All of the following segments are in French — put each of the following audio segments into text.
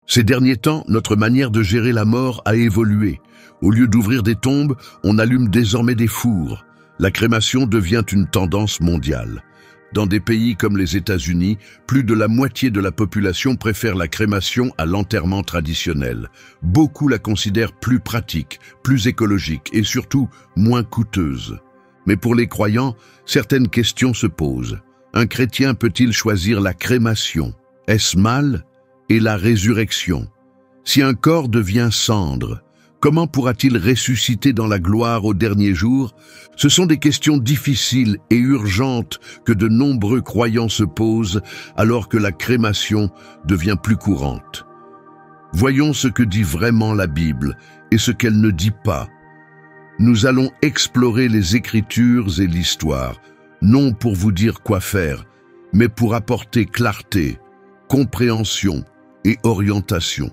Ces derniers temps, notre manière de gérer la mort a évolué. Au lieu d'ouvrir des tombes, on allume désormais des fours. La crémation devient une tendance mondiale. Dans des pays comme les États-Unis, plus de la moitié de la population préfère la crémation à l'enterrement traditionnel. Beaucoup la considèrent plus pratique, plus écologique et surtout moins coûteuse. Mais pour les croyants, certaines questions se posent. Un chrétien peut-il choisir la crémation? Est-ce mal? Et la résurrection? Si un corps devient cendre, comment pourra-t-il ressusciter dans la gloire au dernier jour? Ce sont des questions difficiles et urgentes que de nombreux croyants se posent alors que la crémation devient plus courante. Voyons ce que dit vraiment la Bible et ce qu'elle ne dit pas. Nous allons explorer les Écritures et l'histoire, non pour vous dire quoi faire, mais pour apporter clarté, compréhension et orientation.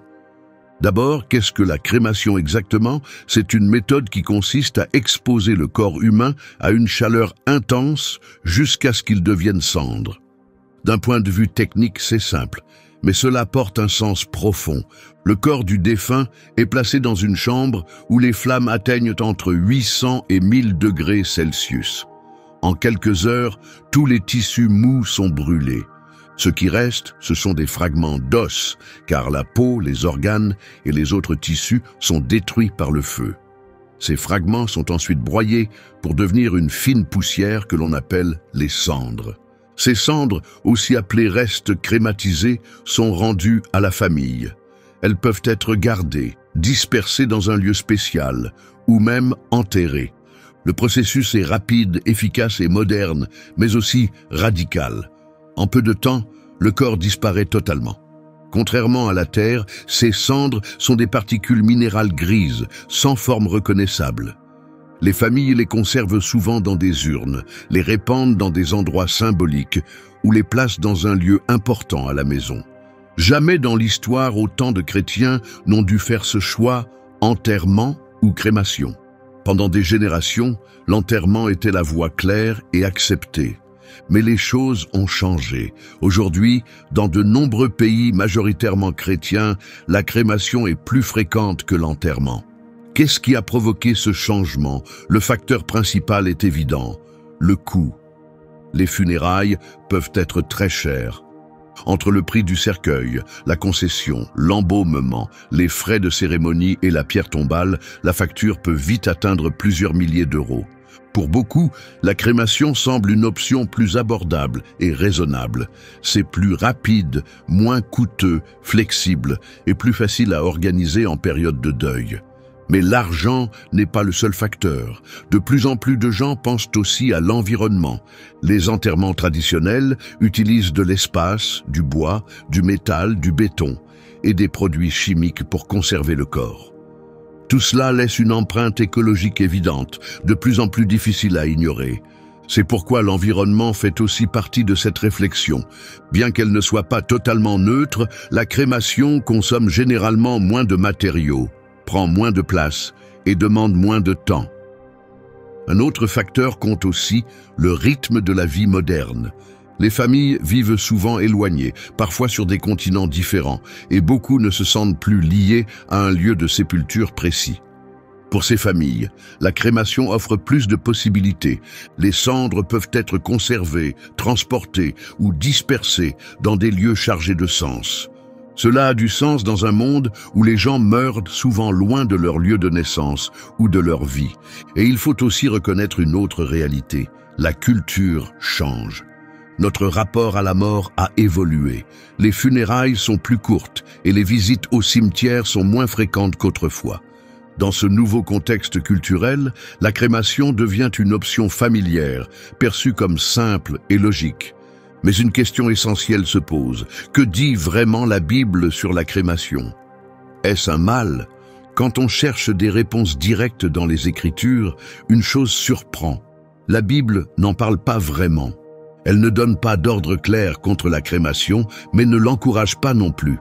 D'abord, qu'est-ce que la crémation exactement? C'est une méthode qui consiste à exposer le corps humain à une chaleur intense jusqu'à ce qu'il devienne cendre. D'un point de vue technique, c'est simple, mais cela porte un sens profond. Le corps du défunt est placé dans une chambre où les flammes atteignent entre 800 et 1000 degrés Celsius. En quelques heures, tous les tissus mous sont brûlés. Ce qui reste, ce sont des fragments d'os, car la peau, les organes et les autres tissus sont détruits par le feu. Ces fragments sont ensuite broyés pour devenir une fine poussière que l'on appelle les cendres. Ces cendres, aussi appelées restes crématisés, sont rendues à la famille. Elles peuvent être gardées, dispersées dans un lieu spécial, ou même enterrées. Le processus est rapide, efficace et moderne, mais aussi radical. En peu de temps, le corps disparaît totalement. Contrairement à la terre, ces cendres sont des particules minérales grises, sans forme reconnaissable. Les familles les conservent souvent dans des urnes, les répandent dans des endroits symboliques ou les placent dans un lieu important à la maison. Jamais dans l'histoire autant de chrétiens n'ont dû faire ce choix, enterrement ou crémation. Pendant des générations, l'enterrement était la voie claire et acceptée. Mais les choses ont changé. Aujourd'hui, dans de nombreux pays majoritairement chrétiens, la crémation est plus fréquente que l'enterrement. Qu'est-ce qui a provoqué ce changement? Le facteur principal est évident, le coût. Les funérailles peuvent être très chères. Entre le prix du cercueil, la concession, l'embaumement, les frais de cérémonie et la pierre tombale, la facture peut vite atteindre plusieurs milliers d'euros. Pour beaucoup, la crémation semble une option plus abordable et raisonnable. C'est plus rapide, moins coûteux, flexible et plus facile à organiser en période de deuil. Mais l'argent n'est pas le seul facteur. De plus en plus de gens pensent aussi à l'environnement. Les enterrements traditionnels utilisent de l'espace, du bois, du métal, du béton et des produits chimiques pour conserver le corps. Tout cela laisse une empreinte écologique évidente, de plus en plus difficile à ignorer. C'est pourquoi l'environnement fait aussi partie de cette réflexion. Bien qu'elle ne soit pas totalement neutre, la crémation consomme généralement moins de matériaux, prend moins de place et demande moins de temps. Un autre facteur compte aussi, le rythme de la vie moderne. Les familles vivent souvent éloignées, parfois sur des continents différents, et beaucoup ne se sentent plus liés à un lieu de sépulture précis. Pour ces familles, la crémation offre plus de possibilités. Les cendres peuvent être conservées, transportées ou dispersées dans des lieux chargés de sens. Cela a du sens dans un monde où les gens meurent souvent loin de leur lieu de naissance ou de leur vie. Et il faut aussi reconnaître une autre réalité. La culture change. Notre rapport à la mort a évolué. Les funérailles sont plus courtes et les visites au cimetière sont moins fréquentes qu'autrefois. Dans ce nouveau contexte culturel, la crémation devient une option familière, perçue comme simple et logique. Mais une question essentielle se pose. Que dit vraiment la Bible sur la crémation? Est-ce un mal? Quand on cherche des réponses directes dans les Écritures, une chose surprend. La Bible n'en parle pas vraiment. Elle ne donne pas d'ordre clair contre la crémation, mais ne l'encourage pas non plus.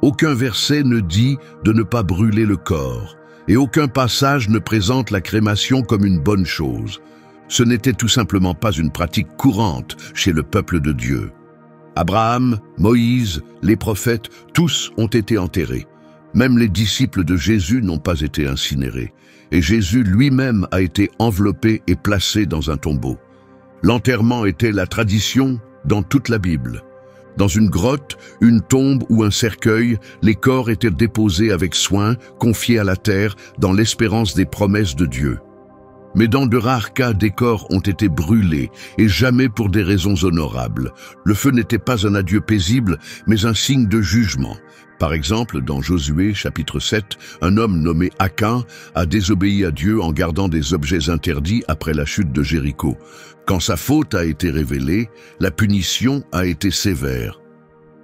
Aucun verset ne dit de ne pas brûler le corps, et aucun passage ne présente la crémation comme une bonne chose. Ce n'était tout simplement pas une pratique courante chez le peuple de Dieu. Abraham, Moïse, les prophètes, tous ont été enterrés. Même les disciples de Jésus n'ont pas été incinérés. Et Jésus lui-même a été enveloppé et placé dans un tombeau. L'enterrement était la tradition dans toute la Bible. Dans une grotte, une tombe ou un cercueil, les corps étaient déposés avec soin, confiés à la terre, dans l'espérance des promesses de Dieu. Mais dans de rares cas, des corps ont été brûlés, et jamais pour des raisons honorables. Le feu n'était pas un adieu paisible, mais un signe de jugement. Par exemple, dans Josué, chapitre 7, un homme nommé Achan a désobéi à Dieu en gardant des objets interdits après la chute de Jéricho. Quand sa faute a été révélée, la punition a été sévère.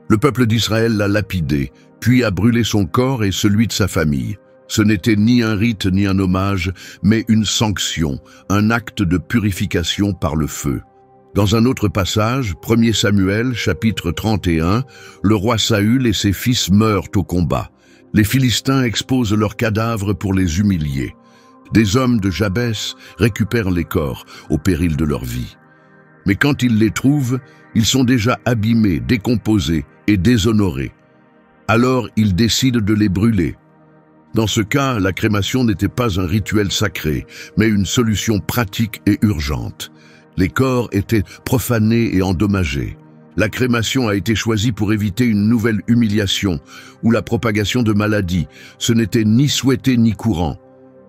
Le peuple d'Israël l'a lapidé, puis a brûlé son corps et celui de sa famille. Ce n'était ni un rite ni un hommage, mais une sanction, un acte de purification par le feu. Dans un autre passage, 1 Samuel, chapitre 31, le roi Saül et ses fils meurent au combat. Les Philistins exposent leurs cadavres pour les humilier. Des hommes de Jabès récupèrent les corps au péril de leur vie. Mais quand ils les trouvent, ils sont déjà abîmés, décomposés et déshonorés. Alors ils décident de les brûler. Dans ce cas, la crémation n'était pas un rituel sacré, mais une solution pratique et urgente. Les corps étaient profanés et endommagés. La crémation a été choisie pour éviter une nouvelle humiliation ou la propagation de maladies. Ce n'était ni souhaité ni courant.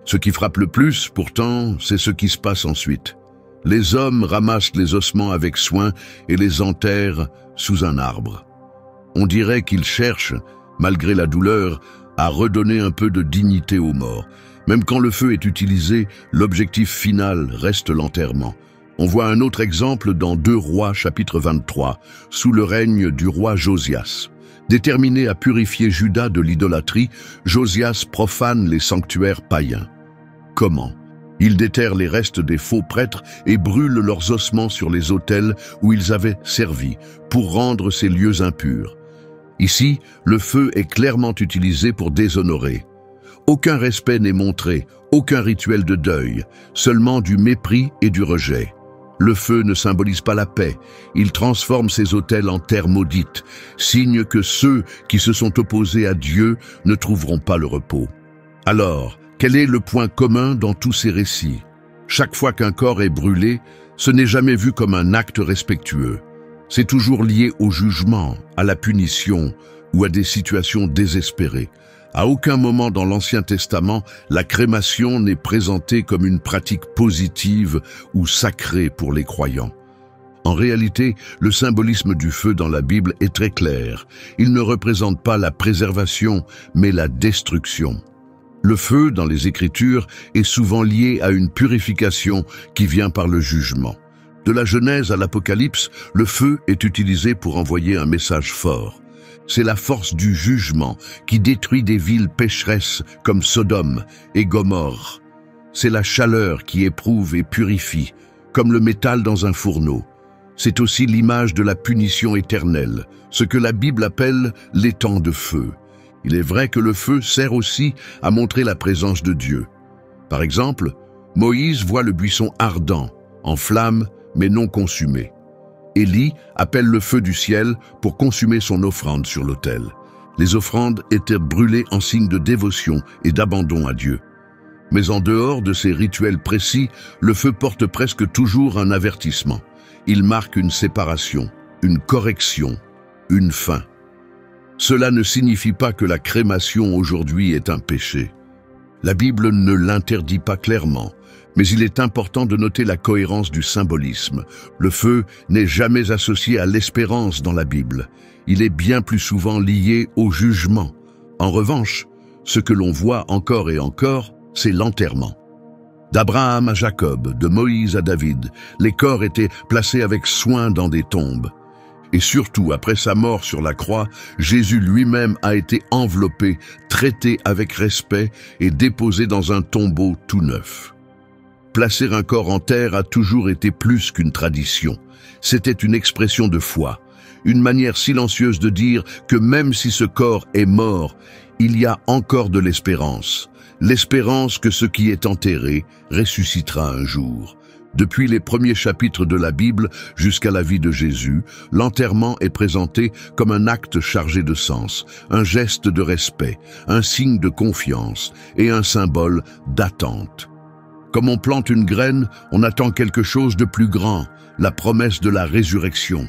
Ce qui frappe le plus, pourtant, c'est ce qui se passe ensuite. Les hommes ramassent les ossements avec soin et les enterrent sous un arbre. On dirait qu'ils cherchent, malgré la douleur, à redonner un peu de dignité aux morts. Même quand le feu est utilisé, l'objectif final reste l'enterrement. On voit un autre exemple dans 2 Rois chapitre 23, sous le règne du roi Josias. Déterminé à purifier Juda de l'idolâtrie, Josias profane les sanctuaires païens. Comment? Il déterre les restes des faux prêtres et brûle leurs ossements sur les autels où ils avaient servi, pour rendre ces lieux impurs. Ici, le feu est clairement utilisé pour déshonorer. Aucun respect n'est montré, aucun rituel de deuil, seulement du mépris et du rejet. Le feu ne symbolise pas la paix, il transforme ces autels en terre maudite, signe que ceux qui se sont opposés à Dieu ne trouveront pas le repos. Alors, quel est le point commun dans tous ces récits? Chaque fois qu'un corps est brûlé, ce n'est jamais vu comme un acte respectueux. C'est toujours lié au jugement, à la punition ou à des situations désespérées. À aucun moment dans l'Ancien Testament, la crémation n'est présentée comme une pratique positive ou sacrée pour les croyants. En réalité, le symbolisme du feu dans la Bible est très clair. Il ne représente pas la préservation, mais la destruction. Le feu, dans les Écritures, est souvent lié à une purification qui vient par le jugement. De la Genèse à l'Apocalypse, le feu est utilisé pour envoyer un message fort. C'est la force du jugement qui détruit des villes pécheresses comme Sodome et Gomorrhe. C'est la chaleur qui éprouve et purifie, comme le métal dans un fourneau. C'est aussi l'image de la punition éternelle, ce que la Bible appelle l'étang de feu. Il est vrai que le feu sert aussi à montrer la présence de Dieu. Par exemple, Moïse voit le buisson ardent, en flammes, mais non consumé. Élie appelle le feu du ciel pour consumer son offrande sur l'autel. Les offrandes étaient brûlées en signe de dévotion et d'abandon à Dieu. Mais en dehors de ces rituels précis, le feu porte presque toujours un avertissement. Il marque une séparation, une correction, une fin. Cela ne signifie pas que la crémation aujourd'hui est un péché. La Bible ne l'interdit pas clairement, mais il est important de noter la cohérence du symbolisme. Le feu n'est jamais associé à l'espérance dans la Bible. Il est bien plus souvent lié au jugement. En revanche, ce que l'on voit encore et encore, c'est l'enterrement. D'Abraham à Jacob, de Moïse à David, les corps étaient placés avec soin dans des tombes. Et surtout, après sa mort sur la croix, Jésus lui-même a été enveloppé, traité avec respect et déposé dans un tombeau tout neuf. Placer un corps en terre a toujours été plus qu'une tradition. C'était une expression de foi, une manière silencieuse de dire que même si ce corps est mort, il y a encore de l'espérance. L'espérance que ce qui est enterré ressuscitera un jour. Depuis les premiers chapitres de la Bible jusqu'à la vie de Jésus, l'enterrement est présenté comme un acte chargé de sens, un geste de respect, un signe de confiance et un symbole d'attente. Comme on plante une graine, on attend quelque chose de plus grand, la promesse de la résurrection.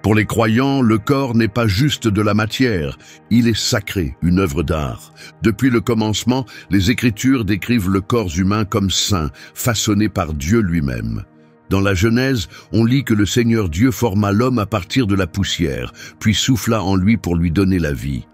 Pour les croyants, le corps n'est pas juste de la matière, il est sacré, une œuvre d'art. Depuis le commencement, les Écritures décrivent le corps humain comme saint, façonné par Dieu lui-même. Dans la Genèse, on lit que le Seigneur Dieu forma l'homme à partir de la poussière, puis souffla en lui pour lui donner la vie.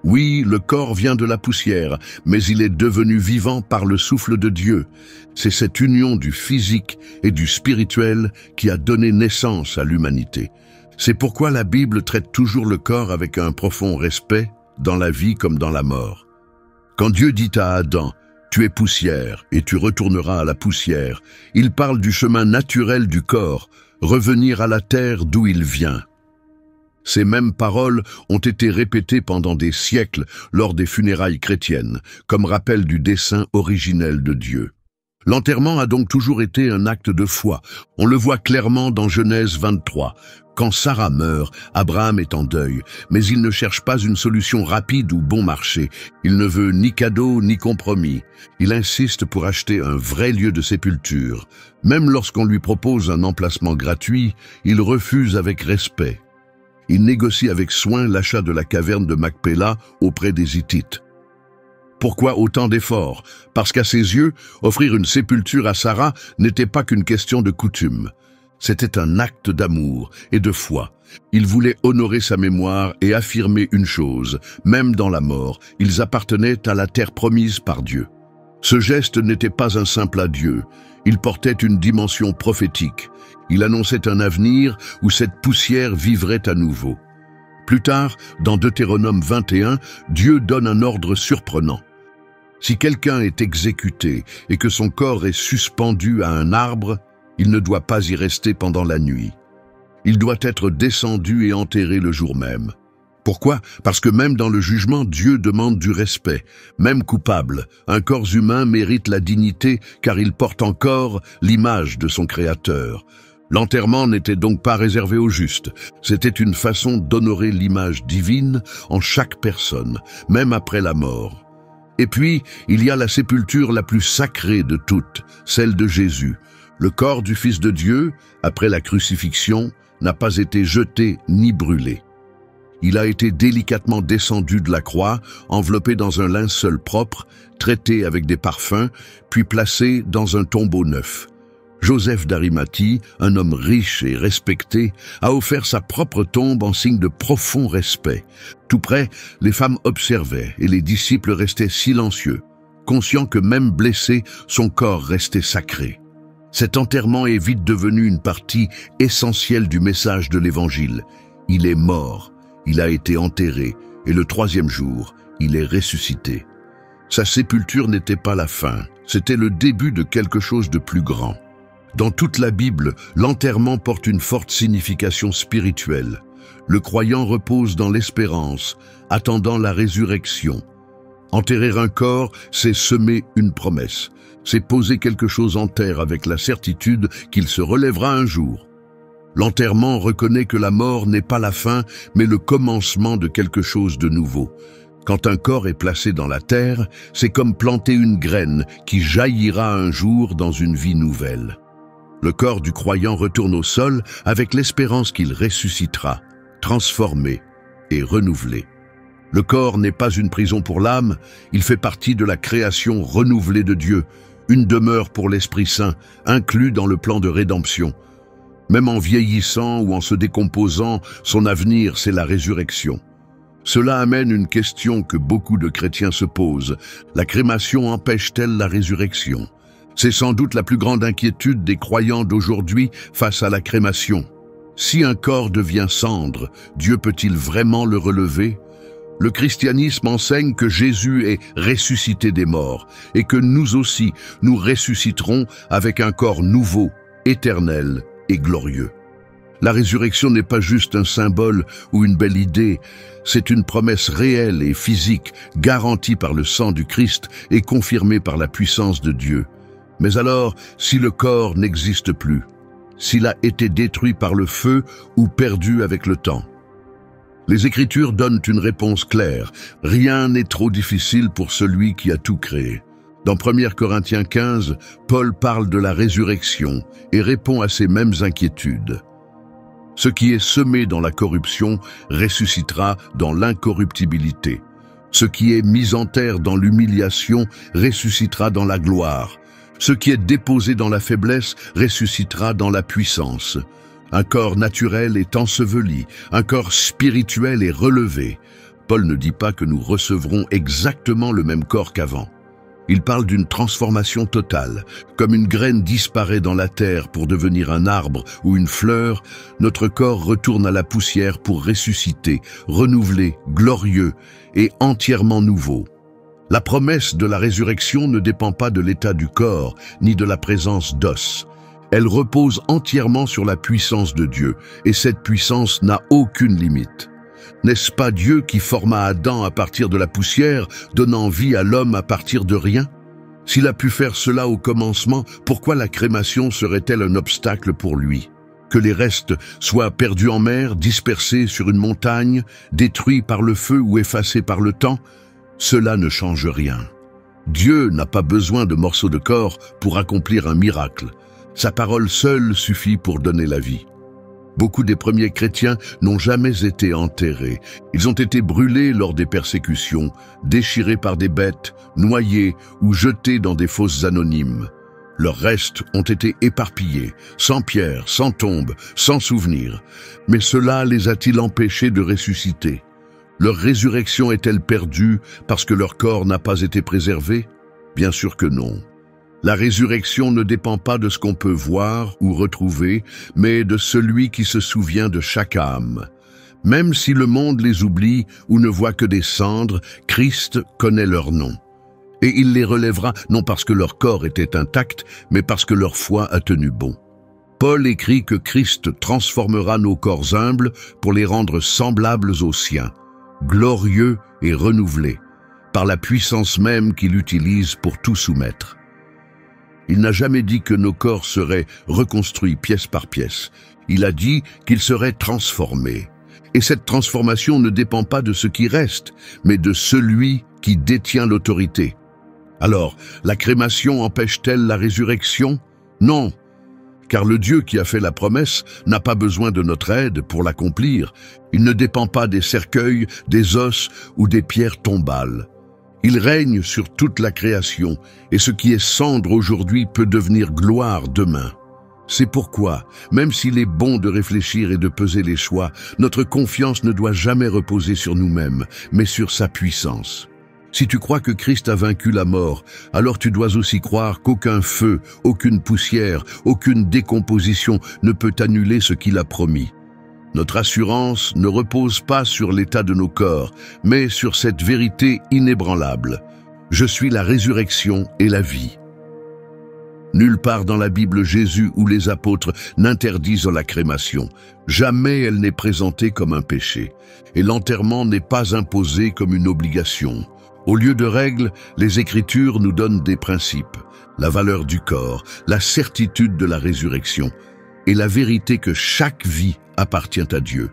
Oui, le corps vient de la poussière, mais il est devenu vivant par le souffle de Dieu. C'est cette union du physique et du spirituel qui a donné naissance à l'humanité. C'est pourquoi la Bible traite toujours le corps avec un profond respect, dans la vie comme dans la mort. Quand Dieu dit à Adam « Tu es poussière et tu retourneras à la poussière », il parle du chemin naturel du corps, revenir à la terre d'où il vient. Ces mêmes paroles ont été répétées pendant des siècles lors des funérailles chrétiennes, comme rappel du dessein originel de Dieu. L'enterrement a donc toujours été un acte de foi. On le voit clairement dans Genèse 23. Quand Sarah meurt, Abraham est en deuil, mais il ne cherche pas une solution rapide ou bon marché. Il ne veut ni cadeau ni compromis. Il insiste pour acheter un vrai lieu de sépulture. Même lorsqu'on lui propose un emplacement gratuit, il refuse avec respect. Il négocie avec soin l'achat de la caverne de Macpéla auprès des Hittites. Pourquoi autant d'efforts? Parce qu'à ses yeux, offrir une sépulture à Sarah n'était pas qu'une question de coutume. C'était un acte d'amour et de foi. Il voulait honorer sa mémoire et affirmer une chose, même dans la mort, ils appartenaient à la terre promise par Dieu. Ce geste n'était pas un simple adieu, il portait une dimension prophétique. Il annonçait un avenir où cette poussière vivrait à nouveau. Plus tard, dans Deutéronome 21, Dieu donne un ordre surprenant. Si quelqu'un est exécuté et que son corps est suspendu à un arbre, il ne doit pas y rester pendant la nuit. Il doit être descendu et enterré le jour même. Pourquoi? Parce que même dans le jugement, Dieu demande du respect. Même coupable, un corps humain mérite la dignité car il porte encore l'image de son Créateur. L'enterrement n'était donc pas réservé aux justes. C'était une façon d'honorer l'image divine en chaque personne, même après la mort. Et puis, il y a la sépulture la plus sacrée de toutes, celle de Jésus. Le corps du Fils de Dieu, après la crucifixion, n'a pas été jeté ni brûlé. Il a été délicatement descendu de la croix, enveloppé dans un linceul propre, traité avec des parfums, puis placé dans un tombeau neuf. Joseph d'Arimathie, un homme riche et respecté, a offert sa propre tombe en signe de profond respect. Tout près, les femmes observaient et les disciples restaient silencieux, conscients que même blessé, son corps restait sacré. Cet enterrement est vite devenu une partie essentielle du message de l'Évangile. Il est mort, il a été enterré, et le troisième jour, il est ressuscité. Sa sépulture n'était pas la fin, c'était le début de quelque chose de plus grand. Dans toute la Bible, l'enterrement porte une forte signification spirituelle. Le croyant repose dans l'espérance, attendant la résurrection. Enterrer un corps, c'est semer une promesse. C'est poser quelque chose en terre avec la certitude qu'il se relèvera un jour. L'enterrement reconnaît que la mort n'est pas la fin, mais le commencement de quelque chose de nouveau. Quand un corps est placé dans la terre, c'est comme planter une graine qui jaillira un jour dans une vie nouvelle. Le corps du croyant retourne au sol avec l'espérance qu'il ressuscitera, transformé et renouvelé. Le corps n'est pas une prison pour l'âme, il fait partie de la création renouvelée de Dieu, une demeure pour l'Esprit Saint, inclus dans le plan de rédemption. Même en vieillissant ou en se décomposant, son avenir, c'est la résurrection. Cela amène une question que beaucoup de chrétiens se posent. La crémation empêche-t-elle la résurrection? C'est sans doute la plus grande inquiétude des croyants d'aujourd'hui face à la crémation. Si un corps devient cendre, Dieu peut-il vraiment le relever? Le christianisme enseigne que Jésus est ressuscité des morts et que nous aussi, nous ressusciterons avec un corps nouveau, éternel et glorieux. La résurrection n'est pas juste un symbole ou une belle idée, c'est une promesse réelle et physique, garantie par le sang du Christ et confirmée par la puissance de Dieu. Mais alors, si le corps n'existe plus, s'il a été détruit par le feu ou perdu avec le temps? Les Écritures donnent une réponse claire. Rien n'est trop difficile pour celui qui a tout créé. Dans 1 Corinthiens 15, Paul parle de la résurrection et répond à ces mêmes inquiétudes. Ce qui est semé dans la corruption ressuscitera dans l'incorruptibilité. Ce qui est mis en terre dans l'humiliation ressuscitera dans la gloire. Ce qui est déposé dans la faiblesse ressuscitera dans la puissance. Un corps naturel est enseveli, un corps spirituel est relevé. Paul ne dit pas que nous recevrons exactement le même corps qu'avant. Il parle d'une transformation totale. Comme une graine disparaît dans la terre pour devenir un arbre ou une fleur, notre corps retourne à la poussière pour ressusciter, renouvelé, glorieux et entièrement nouveau. La promesse de la résurrection ne dépend pas de l'état du corps, ni de la présence d'os. Elle repose entièrement sur la puissance de Dieu, et cette puissance n'a aucune limite. N'est-ce pas Dieu qui forma Adam à partir de la poussière, donnant vie à l'homme à partir de rien? S'il a pu faire cela au commencement, pourquoi la crémation serait-elle un obstacle pour lui? Que les restes soient perdus en mer, dispersés sur une montagne, détruits par le feu ou effacés par le temps, cela ne change rien. Dieu n'a pas besoin de morceaux de corps pour accomplir un miracle. Sa parole seule suffit pour donner la vie. Beaucoup des premiers chrétiens n'ont jamais été enterrés. Ils ont été brûlés lors des persécutions, déchirés par des bêtes, noyés ou jetés dans des fosses anonymes. Leurs restes ont été éparpillés, sans pierre, sans tombe, sans souvenir. Mais cela les a-t-il empêchés de ressusciter? Leur résurrection est-elle perdue parce que leur corps n'a pas été préservé? Bien sûr que non. La résurrection ne dépend pas de ce qu'on peut voir ou retrouver, mais de celui qui se souvient de chaque âme. Même si le monde les oublie ou ne voit que des cendres, Christ connaît leur nom. Et il les relèvera non parce que leur corps était intact, mais parce que leur foi a tenu bon. Paul écrit que Christ transformera nos corps humbles pour les rendre semblables aux siens, glorieux et renouvelés, par la puissance même qu'il utilise pour tout soumettre. Il n'a jamais dit que nos corps seraient reconstruits pièce par pièce. Il a dit qu'ils seraient transformés. Et cette transformation ne dépend pas de ce qui reste, mais de celui qui détient l'autorité. Alors, la crémation empêche-t-elle la résurrection? Non, car le Dieu qui a fait la promesse n'a pas besoin de notre aide pour l'accomplir. Il ne dépend pas des cercueils, des os ou des pierres tombales. Il règne sur toute la création, et ce qui est cendre aujourd'hui peut devenir gloire demain. C'est pourquoi, même s'il est bon de réfléchir et de peser les choix, notre confiance ne doit jamais reposer sur nous-mêmes, mais sur sa puissance. Si tu crois que Christ a vaincu la mort, alors tu dois aussi croire qu'aucun feu, aucune poussière, aucune décomposition ne peut annuler ce qu'il a promis. Notre assurance ne repose pas sur l'état de nos corps, mais sur cette vérité inébranlable. Je suis la résurrection et la vie. Nulle part dans la Bible Jésus ou les apôtres n'interdisent la crémation. Jamais elle n'est présentée comme un péché. Et l'enterrement n'est pas imposé comme une obligation. Au lieu de règles, les Écritures nous donnent des principes. La valeur du corps, la certitude de la résurrection et la vérité que chaque vie appartient à Dieu.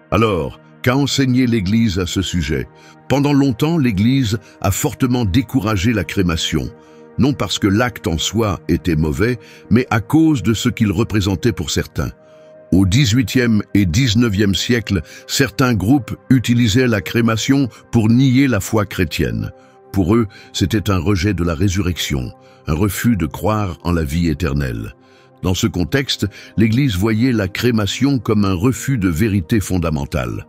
Alors, qu'a enseigné l'Église à ce sujet? Pendant longtemps, l'Église a fortement découragé la crémation, non parce que l'acte en soi était mauvais, mais à cause de ce qu'il représentait pour certains. Au XVIIIe et XIXe siècle, certains groupes utilisaient la crémation pour nier la foi chrétienne. Pour eux, c'était un rejet de la résurrection, un refus de croire en la vie éternelle. Dans ce contexte, l'Église voyait la crémation comme un refus de vérité fondamentale.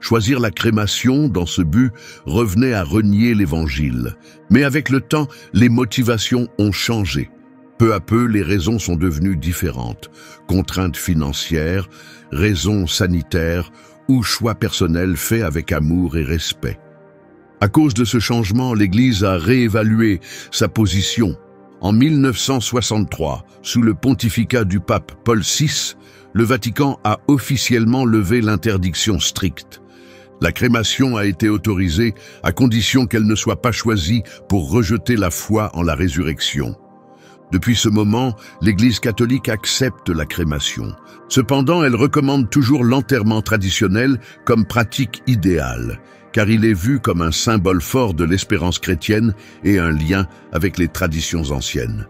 Choisir la crémation dans ce but revenait à renier l'Évangile. Mais avec le temps, les motivations ont changé. Peu à peu, les raisons sont devenues différentes. Contraintes financières, raisons sanitaires ou choix personnels faits avec amour et respect. À cause de ce changement, l'Église a réévalué sa position. En 1963, sous le pontificat du pape Paul VI, le Vatican a officiellement levé l'interdiction stricte. La crémation a été autorisée à condition qu'elle ne soit pas choisie pour rejeter la foi en la résurrection. Depuis ce moment, l'Église catholique accepte la crémation. Cependant, elle recommande toujours l'enterrement traditionnel comme pratique idéale, car il est vu comme un symbole fort de l'espérance chrétienne et un lien avec les traditions anciennes.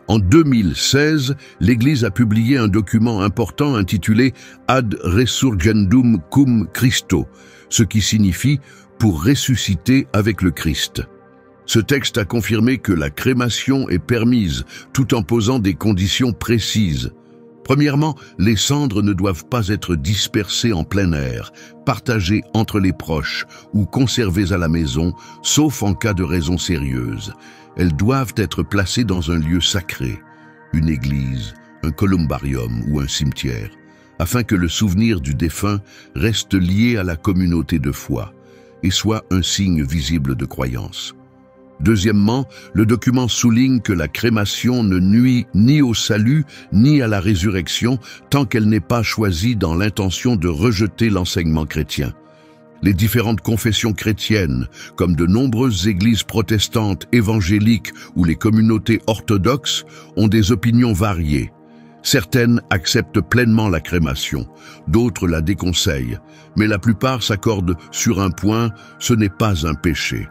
En 2016, l'Église a publié un document important intitulé Ad Resurgendum cum Christo, ce qui signifie « pour ressusciter avec le Christ ». Ce texte a confirmé que la crémation est permise tout en posant des conditions précises. Premièrement, les cendres ne doivent pas être dispersées en plein air, partagées entre les proches ou conservées à la maison, sauf en cas de raison sérieuse. Elles doivent être placées dans un lieu sacré, une église, un columbarium ou un cimetière, afin que le souvenir du défunt reste lié à la communauté de foi et soit un signe visible de croyance. Deuxièmement, le document souligne que la crémation ne nuit ni au salut ni à la résurrection tant qu'elle n'est pas choisie dans l'intention de rejeter l'enseignement chrétien. Les différentes confessions chrétiennes, comme de nombreuses églises protestantes, évangéliques ou les communautés orthodoxes, ont des opinions variées. Certaines acceptent pleinement la crémation, d'autres la déconseillent, mais la plupart s'accordent sur un point, ce n'est pas un péché.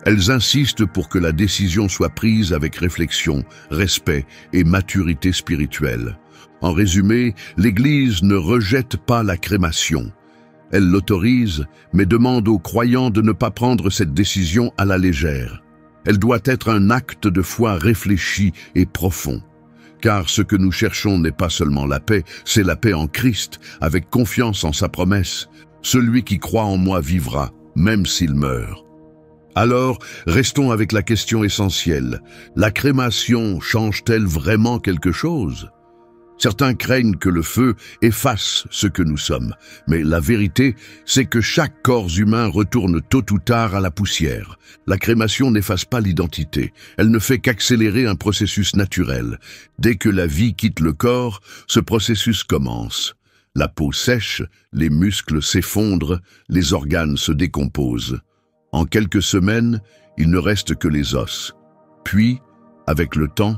Elles insistent pour que la décision soit prise avec réflexion, respect et maturité spirituelle. En résumé, l'Église ne rejette pas la crémation. Elle l'autorise, mais demande aux croyants de ne pas prendre cette décision à la légère. Elle doit être un acte de foi réfléchi et profond. Car ce que nous cherchons n'est pas seulement la paix, c'est la paix en Christ, avec confiance en sa promesse. Celui qui croit en moi vivra, même s'il meurt. Alors, restons avec la question essentielle. La crémation change-t-elle vraiment quelque chose? Certains craignent que le feu efface ce que nous sommes, mais la vérité, c'est que chaque corps humain retourne tôt ou tard à la poussière. La crémation n'efface pas l'identité, elle ne fait qu'accélérer un processus naturel. Dès que la vie quitte le corps, ce processus commence. La peau sèche, les muscles s'effondrent, les organes se décomposent. En quelques semaines, il ne reste que les os. Puis, avec le temps,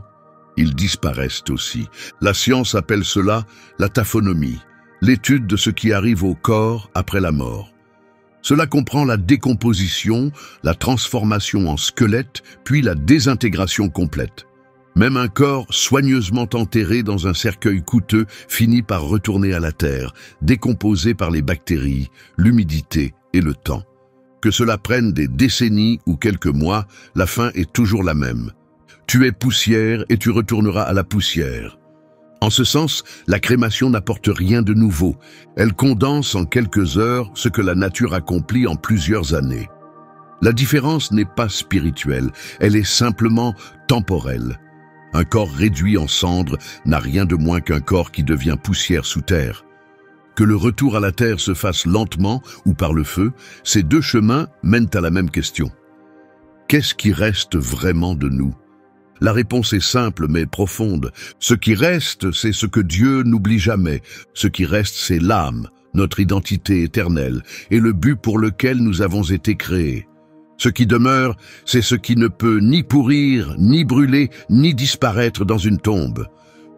ils disparaissent aussi. La science appelle cela la taphonomie, l'étude de ce qui arrive au corps après la mort. Cela comprend la décomposition, la transformation en squelette, puis la désintégration complète. Même un corps soigneusement enterré dans un cercueil coûteux finit par retourner à la terre, décomposé par les bactéries, l'humidité et le temps. Que cela prenne des décennies ou quelques mois, la fin est toujours la même. Tu es poussière et tu retourneras à la poussière. En ce sens, la crémation n'apporte rien de nouveau. Elle condense en quelques heures ce que la nature accomplit en plusieurs années. La différence n'est pas spirituelle, elle est simplement temporelle. Un corps réduit en cendres n'a rien de moins qu'un corps qui devient poussière sous terre. Que le retour à la terre se fasse lentement ou par le feu, ces deux chemins mènent à la même question. Qu'est-ce qui reste vraiment de nous? La réponse est simple mais profonde. Ce qui reste, c'est ce que Dieu n'oublie jamais. Ce qui reste, c'est l'âme, notre identité éternelle, et le but pour lequel nous avons été créés. Ce qui demeure, c'est ce qui ne peut ni pourrir, ni brûler, ni disparaître dans une tombe.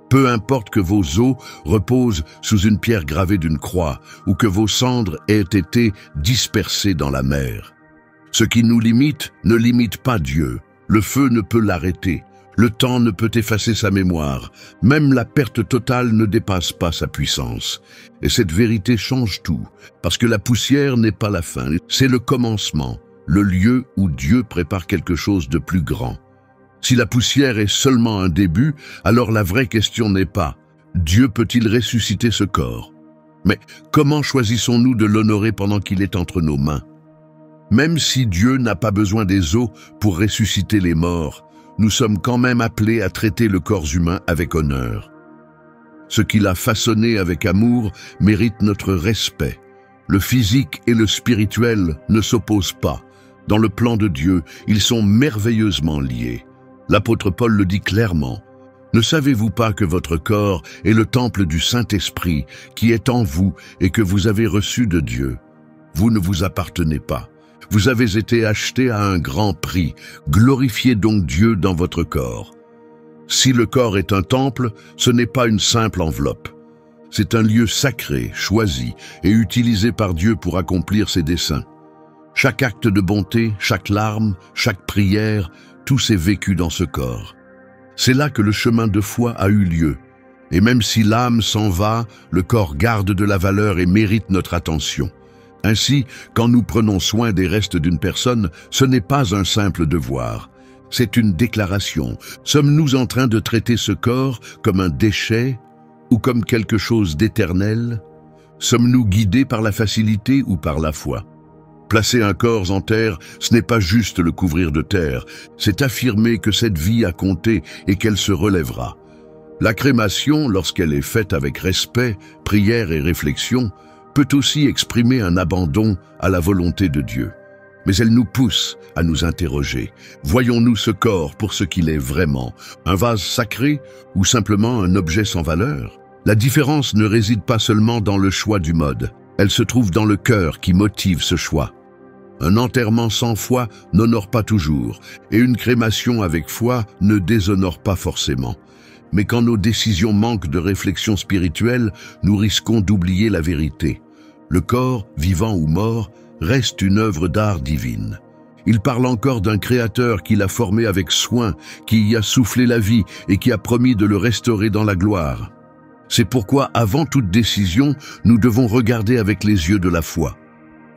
Peu importe que vos os reposent sous une pierre gravée d'une croix ou que vos cendres aient été dispersées dans la mer. Ce qui nous limite ne limite pas Dieu. Le feu ne peut l'arrêter. Le temps ne peut effacer sa mémoire. Même la perte totale ne dépasse pas sa puissance. Et cette vérité change tout, parce que la poussière n'est pas la fin, c'est le commencement, le lieu où Dieu prépare quelque chose de plus grand. Si la poussière est seulement un début, alors la vraie question n'est pas « Dieu peut-il ressusciter ce corps ?» Mais comment choisissons-nous de l'honorer pendant qu'il est entre nos mains? Même si Dieu n'a pas besoin des os pour ressusciter les morts, nous sommes quand même appelés à traiter le corps humain avec honneur. Ce qu'il a façonné avec amour mérite notre respect. Le physique et le spirituel ne s'opposent pas. Dans le plan de Dieu, ils sont merveilleusement liés. L'apôtre Paul le dit clairement. Ne savez-vous pas que votre corps est le temple du Saint-Esprit qui est en vous et que vous avez reçu de Dieu? Vous ne vous appartenez pas. Vous avez été acheté à un grand prix. Glorifiez donc Dieu dans votre corps. Si le corps est un temple, ce n'est pas une simple enveloppe. C'est un lieu sacré, choisi et utilisé par Dieu pour accomplir ses desseins. Chaque acte de bonté, chaque larme, chaque prière, tout s'est vécu dans ce corps. C'est là que le chemin de foi a eu lieu. Et même si l'âme s'en va, le corps garde de la valeur et mérite notre attention. Ainsi, quand nous prenons soin des restes d'une personne, ce n'est pas un simple devoir. C'est une déclaration. Sommes-nous en train de traiter ce corps comme un déchet ou comme quelque chose d'éternel? Sommes-nous guidés par la facilité ou par la foi? Placer un corps en terre, ce n'est pas juste le couvrir de terre, c'est affirmer que cette vie a compté et qu'elle se relèvera. La crémation, lorsqu'elle est faite avec respect, prière et réflexion, peut aussi exprimer un abandon à la volonté de Dieu. Mais elle nous pousse à nous interroger. Voyons-nous ce corps pour ce qu'il est vraiment, un vase sacré ou simplement un objet sans valeur? La différence ne réside pas seulement dans le choix du mode, elle se trouve dans le cœur qui motive ce choix. Un enterrement sans foi n'honore pas toujours, et une crémation avec foi ne déshonore pas forcément. Mais quand nos décisions manquent de réflexion spirituelle, nous risquons d'oublier la vérité. Le corps, vivant ou mort, reste une œuvre d'art divine. Il parle encore d'un créateur qui l'a formé avec soin, qui y a soufflé la vie et qui a promis de le restaurer dans la gloire. C'est pourquoi, avant toute décision, nous devons regarder avec les yeux de la foi.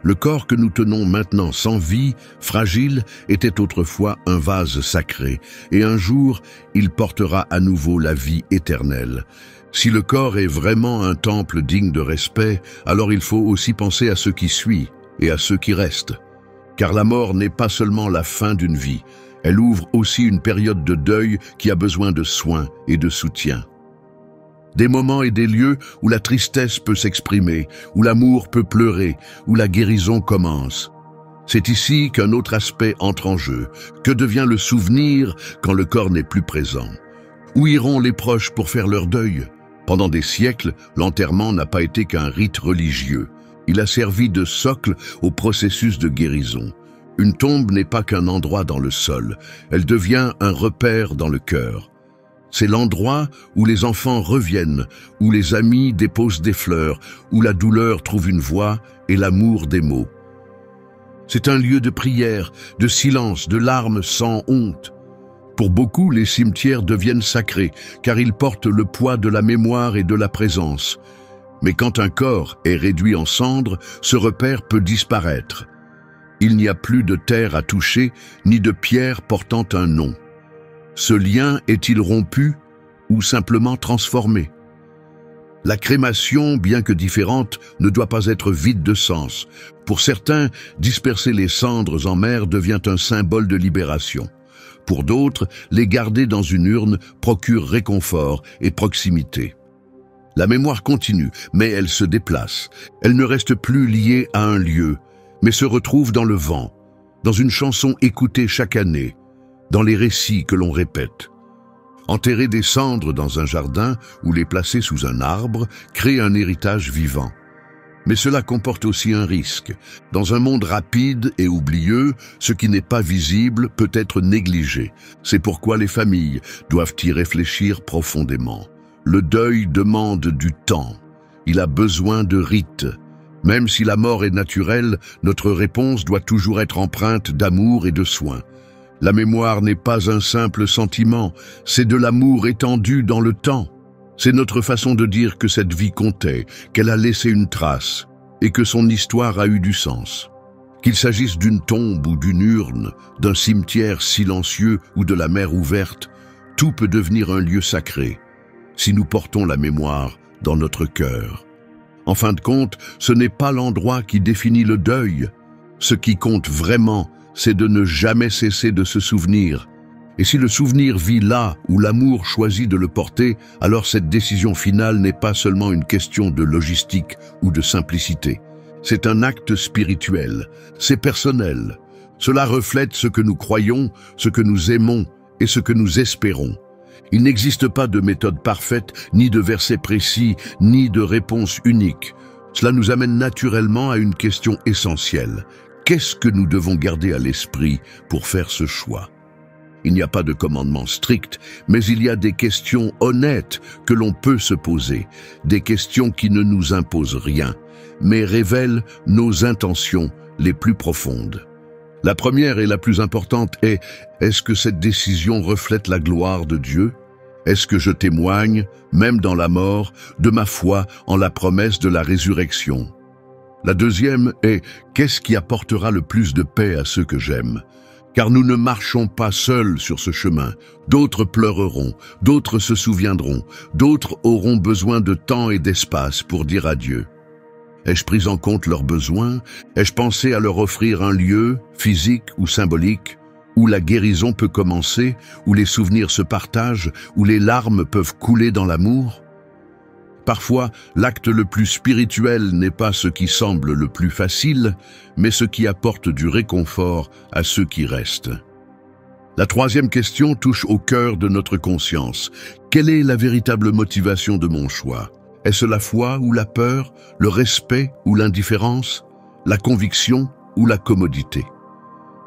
Le corps que nous tenons maintenant sans vie, fragile, était autrefois un vase sacré, et un jour, il portera à nouveau la vie éternelle. Si le corps est vraiment un temple digne de respect, alors il faut aussi penser à ce qui suit et à ceux qui restent. Car la mort n'est pas seulement la fin d'une vie, elle ouvre aussi une période de deuil qui a besoin de soins et de soutien. Des moments et des lieux où la tristesse peut s'exprimer, où l'amour peut pleurer, où la guérison commence. C'est ici qu'un autre aspect entre en jeu. Que devient le souvenir quand le corps n'est plus présent? Où iront les proches pour faire leur deuil? Pendant des siècles, l'enterrement n'a pas été qu'un rite religieux. Il a servi de socle au processus de guérison. Une tombe n'est pas qu'un endroit dans le sol, elle devient un repère dans le cœur. C'est l'endroit où les enfants reviennent, où les amis déposent des fleurs, où la douleur trouve une voix et l'amour des mots. C'est un lieu de prière, de silence, de larmes sans honte. Pour beaucoup, les cimetières deviennent sacrés, car ils portent le poids de la mémoire et de la présence. Mais quand un corps est réduit en cendres, ce repère peut disparaître. Il n'y a plus de terre à toucher, ni de pierre portant un nom. Ce lien est-il rompu ou simplement transformé? La crémation, bien que différente, ne doit pas être vide de sens. Pour certains, disperser les cendres en mer devient un symbole de libération. Pour d'autres, les garder dans une urne procure réconfort et proximité. La mémoire continue, mais elle se déplace. Elle ne reste plus liée à un lieu, mais se retrouve dans le vent, dans une chanson écoutée chaque année, dans les récits que l'on répète. Enterrer des cendres dans un jardin ou les placer sous un arbre crée un héritage vivant. Mais cela comporte aussi un risque. Dans un monde rapide et oublieux, ce qui n'est pas visible peut être négligé. C'est pourquoi les familles doivent y réfléchir profondément. Le deuil demande du temps. Il a besoin de rites. Même si la mort est naturelle, notre réponse doit toujours être empreinte d'amour et de soin. La mémoire n'est pas un simple sentiment, c'est de l'amour étendu dans le temps. C'est notre façon de dire que cette vie comptait, qu'elle a laissé une trace et que son histoire a eu du sens. Qu'il s'agisse d'une tombe ou d'une urne, d'un cimetière silencieux ou de la mer ouverte, tout peut devenir un lieu sacré, si nous portons la mémoire dans notre cœur. En fin de compte, ce n'est pas l'endroit qui définit le deuil. Ce qui compte vraiment, c'est de ne jamais cesser de se souvenir. Et si le souvenir vit là où l'amour choisit de le porter, alors cette décision finale n'est pas seulement une question de logistique ou de simplicité. C'est un acte spirituel, c'est personnel. Cela reflète ce que nous croyons, ce que nous aimons et ce que nous espérons. Il n'existe pas de méthode parfaite, ni de verset précis, ni de réponse unique. Cela nous amène naturellement à une question essentielle. Qu'est-ce que nous devons garder à l'esprit pour faire ce choix? Il n'y a pas de commandement strict, mais il y a des questions honnêtes que l'on peut se poser, des questions qui ne nous imposent rien, mais révèlent nos intentions les plus profondes. La première et la plus importante est: est-ce que cette décision reflète la gloire de Dieu? Est-ce que je témoigne, même dans la mort, de ma foi en la promesse de la résurrection? La deuxième est: qu'est-ce qui apportera le plus de paix à ceux que j'aime? Car nous ne marchons pas seuls sur ce chemin. D'autres pleureront, d'autres se souviendront, d'autres auront besoin de temps et d'espace pour dire adieu. Ai-je pris en compte leurs besoins? Ai-je pensé à leur offrir un lieu, physique ou symbolique, où la guérison peut commencer, où les souvenirs se partagent, où les larmes peuvent couler dans l'amour? Parfois, l'acte le plus spirituel n'est pas ce qui semble le plus facile, mais ce qui apporte du réconfort à ceux qui restent. La troisième question touche au cœur de notre conscience. Quelle est la véritable motivation de mon choix? Est-ce la foi ou la peur, le respect ou l'indifférence, la conviction ou la commodité?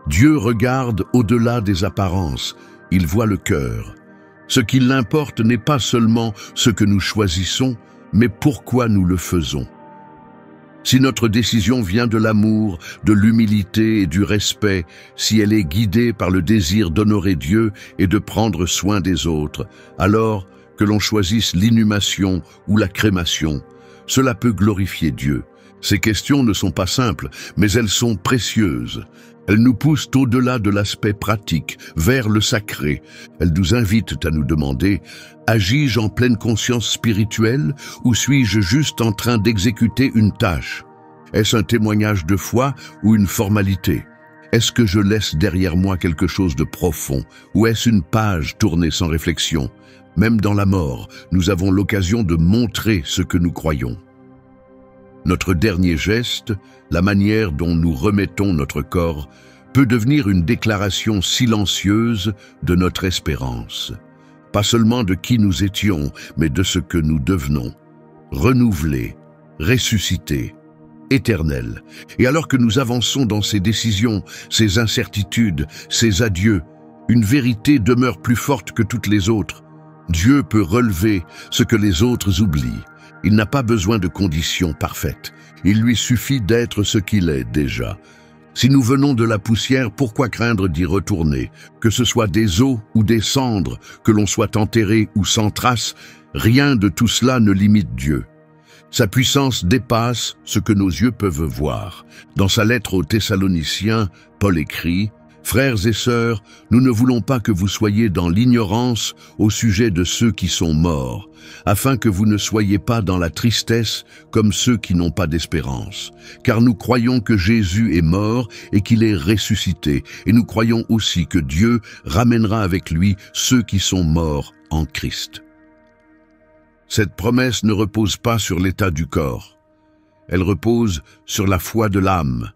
Dieu regarde au-delà des apparences, il voit le cœur. Ce qui l'importe n'est pas seulement ce que nous choisissons, mais pourquoi nous le faisons. Si notre décision vient de l'amour, de l'humilité et du respect, si elle est guidée par le désir d'honorer Dieu et de prendre soin des autres, alors que l'on choisisse l'inhumation ou la crémation, cela peut glorifier Dieu. Ces questions ne sont pas simples, mais elles sont précieuses. Elles nous poussent au-delà de l'aspect pratique, vers le sacré. Elles nous invitent à nous demander: agis-je en pleine conscience spirituelle ou suis-je juste en train d'exécuter une tâche? Est-ce un témoignage de foi ou une formalité? Est-ce que je laisse derrière moi quelque chose de profond ou est-ce une page tournée sans réflexion? Même dans la mort, nous avons l'occasion de montrer ce que nous croyons. Notre dernier geste, la manière dont nous remettons notre corps, peut devenir une déclaration silencieuse de notre espérance. Pas seulement de qui nous étions, mais de ce que nous devenons. Renouvelés, ressuscités, éternels. Et alors que nous avançons dans ces décisions, ces incertitudes, ces adieux, une vérité demeure plus forte que toutes les autres. Dieu peut relever ce que les autres oublient. Il n'a pas besoin de conditions parfaites. Il lui suffit d'être ce qu'il est déjà. Si nous venons de la poussière, pourquoi craindre d'y retourner? Que ce soit des os ou des cendres, que l'on soit enterré ou sans trace, rien de tout cela ne limite Dieu. Sa puissance dépasse ce que nos yeux peuvent voir. Dans sa lettre aux Thessaloniciens, Paul écrit: frères et sœurs, nous ne voulons pas que vous soyez dans l'ignorance au sujet de ceux qui sont morts, afin que vous ne soyez pas dans la tristesse comme ceux qui n'ont pas d'espérance. Car nous croyons que Jésus est mort et qu'il est ressuscité, et nous croyons aussi que Dieu ramènera avec lui ceux qui sont morts en Christ. Cette promesse ne repose pas sur l'état du corps, elle repose sur la foi de l'âme.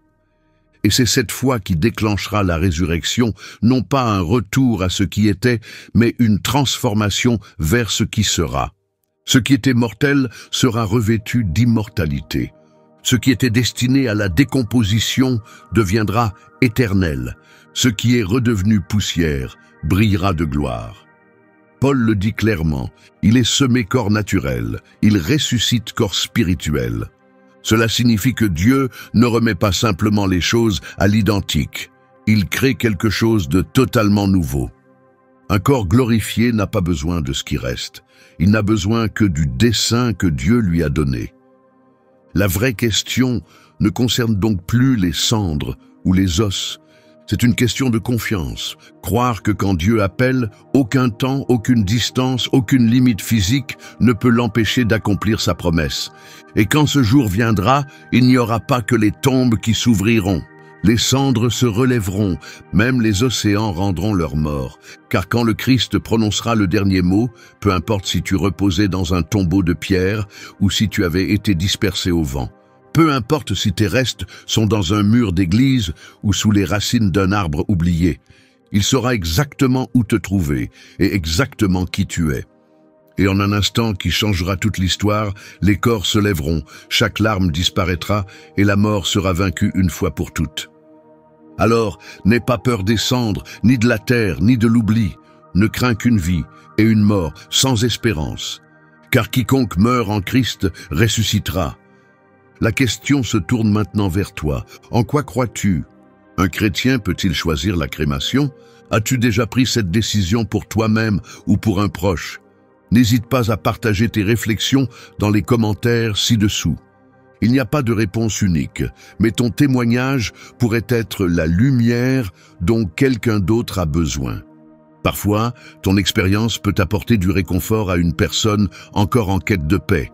Et c'est cette foi qui déclenchera la résurrection, non pas un retour à ce qui était, mais une transformation vers ce qui sera. Ce qui était mortel sera revêtu d'immortalité. Ce qui était destiné à la décomposition deviendra éternel. Ce qui est redevenu poussière brillera de gloire. Paul le dit clairement, il est semé corps naturel, il ressuscite corps spirituel. Cela signifie que Dieu ne remet pas simplement les choses à l'identique. Il crée quelque chose de totalement nouveau. Un corps glorifié n'a pas besoin de ce qui reste. Il n'a besoin que du dessein que Dieu lui a donné. La vraie question ne concerne donc plus les cendres ou les os. C'est une question de confiance. Croire que quand Dieu appelle, aucun temps, aucune distance, aucune limite physique ne peut l'empêcher d'accomplir sa promesse. Et quand ce jour viendra, il n'y aura pas que les tombes qui s'ouvriront. Les cendres se relèveront, même les océans rendront leur mort. Car quand le Christ prononcera le dernier mot, peu importe si tu reposais dans un tombeau de pierre ou si tu avais été dispersé au vent, peu importe si tes restes sont dans un mur d'église ou sous les racines d'un arbre oublié, il saura exactement où te trouver et exactement qui tu es. Et en un instant qui changera toute l'histoire, les corps se lèveront, chaque larme disparaîtra et la mort sera vaincue une fois pour toutes. Alors, n'aie pas peur des cendres, ni de la terre, ni de l'oubli. Ne crains qu'une vie et une mort sans espérance. Car quiconque meurt en Christ ressuscitera. La question se tourne maintenant vers toi. En quoi crois-tu? Un chrétien peut-il choisir la crémation? As-tu déjà pris cette décision pour toi-même ou pour un proche? N'hésite pas à partager tes réflexions dans les commentaires ci-dessous. Il n'y a pas de réponse unique, mais ton témoignage pourrait être la lumière dont quelqu'un d'autre a besoin. Parfois, ton expérience peut apporter du réconfort à une personne encore en quête de paix.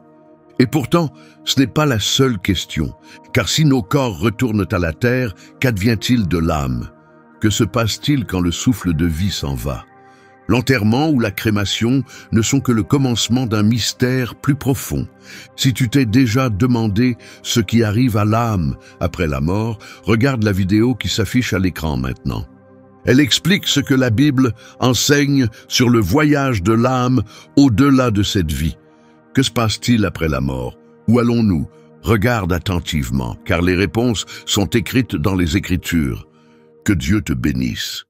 Et pourtant, ce n'est pas la seule question, car si nos corps retournent à la terre, qu'advient-il de l'âme? Que se passe-t-il quand le souffle de vie s'en va? L'enterrement ou la crémation ne sont que le commencement d'un mystère plus profond. Si tu t'es déjà demandé ce qui arrive à l'âme après la mort, regarde la vidéo qui s'affiche à l'écran maintenant. Elle explique ce que la Bible enseigne sur le voyage de l'âme au-delà de cette vie. Que se passe-t-il après la mort? Où allons-nous? Regarde attentivement, car les réponses sont écrites dans les Écritures. Que Dieu te bénisse.